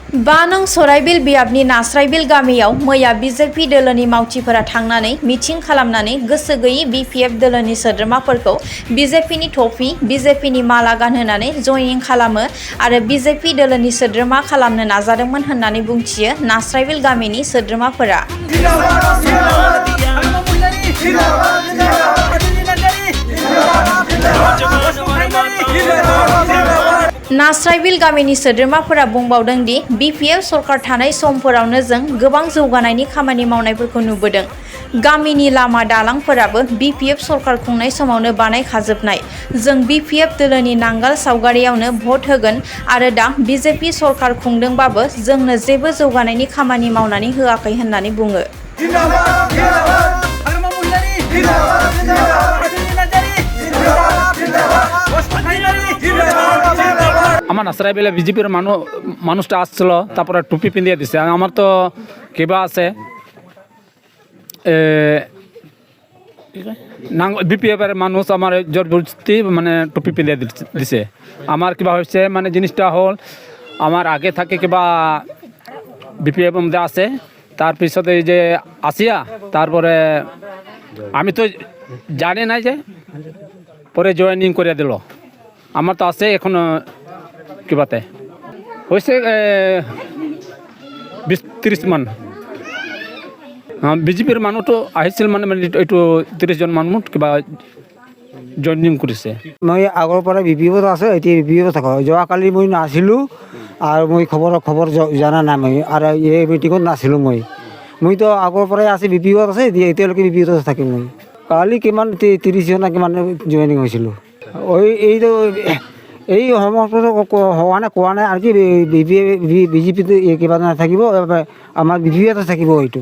बानं सराइबिल बियाबनि नास्राइबिल गामियाव मैया बिजेपि दोलोनि मावथिफोरा थांनानै मिथिं खालामनानै गोसो गैयै बिपिएफ दोलोनि सोद्रोमाफोरखौ बिजेपिनि टफि बिजेपिनि माला गानहोनानै जयनिं खालामो आरो बिजेपि दोलोनि सोद्रोमा खालामनो नाजादोंमोन होननानै बुंथियो नास्राइबिल गामिनि सोद्रोमाफोरा। नास्राइबिल गामिनि सोद्रोमाफोरा बुंबावदों दि बिपिएफ सरकार थानाय समफोरावनो जों गोबां जौगानायनि खामानि मावनायफोरखौ नुबोदों। गामिनि लामा दालांफोराबो बिपिएफ सरकार खुंनाय समावनो बानायखाजोबनाय। जों बिपिएफ दोलोनि नांगाल सावगारियावनो भट होगोन आरो दा बिजेपि सरकार खुंदोंबाबो जोंनो जेबो जौगानायनि खामानि मावनानै होआखै होननानै बुङो। আমার নাসরাইবিলে বিজেপির মানুষটা আসছিল, তারপরে টুপি পিঁধিয়ে দিছে। আমার তো কিবা আছে বিপিএফের মানুষ আমার জবরদস্তি মানে টুপি পিঁধিয়ে দিছে। আমার কিবা হয়েছে মানে জিনিসটা হল আমার আগে থাকে কিবা বিপিএফ মধ্যে আছে, তার পিছতে এই যে আসিয়া তারপরে আমি তো জানি না যে পরে জয়েনিং করে দিল। আমার তো আছে এখন কিবাতে হয়েছে 20-30 মান। বিজেপির মানুহটো আহিছিল মানে এইটো 30 জন মানুহ কিবা জইনিং কৰিছে। মই আগৰ পৰা বিপিএফত আছে, এতিয়া বিপিএফত থাকোঁ। যোৱাকালি মই নাছিলোঁ আৰু মই খবৰ জনা নাই মই, আৰু এই মিটিঙত নাছিলোঁ মইতো আগৰ পৰাই আছে বিপিএফত আছে, এতিয়ালৈকে বিপিএফত থাকিম মই। কালি কিমান 30 জন কিমান জইনিং হৈছিলোঁ। এইটো এই সমস্যাটো হোৱা নাই কোৱা নাই আৰু কি বিজেপিটো কিবা নাথাকিব, আমাৰ বিপিএফতে থাকিব। এইটো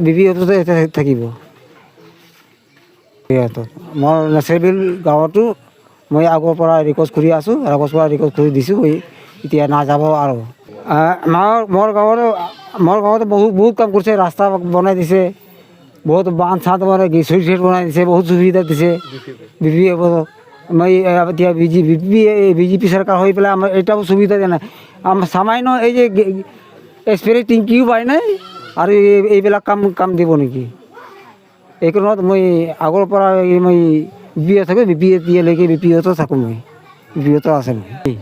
বিপিএফতে থাকিব। মই নাচেবিল গাঁৱতো মই আগৰ পৰা ৰিকুৱেষ্ট কৰি আছোঁ, ৰিকুৱেষ্ট কৰি দিছোঁ। এতিয়া নাযাব আৰু মোৰ গাঁৱতো বহুত কাম কৰিছে, ৰাস্তা বনাই দিছে, বহুত বান্ধ চান্ধ বনাই গেছৰ বনাই দিছে, বহুত সুবিধা দিছে বিপিএফত। মই এতিয়া বিজেপি চৰকাৰ হৈ পেলাই আমাৰ এটাও সুবিধা দিয়া নাই। আমাৰ সামান্য এই যে স্প্ৰে টেংকিও পাই নাই আৰু এইবিলাক কাম দিব নেকি? এই কাৰণত মই আগৰ পৰা মই বিপিএফ থাকোঁ, বিপিএফ দিয়ালৈকে বিপিএফতো থাকোঁ। মই বিপিএফতো আছে মই।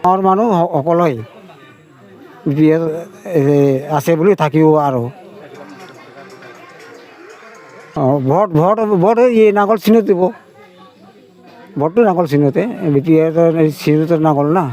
গাঁৱৰ মানুহ সকলোৱে বিপিএফ আছে বুলি থাকিব আৰু ভোট এই নাঙল চিহ্নত দিব। ভোটটো নাঙল চিহ্নতে, বিপিএফ চিহ্নতে নাঙল না।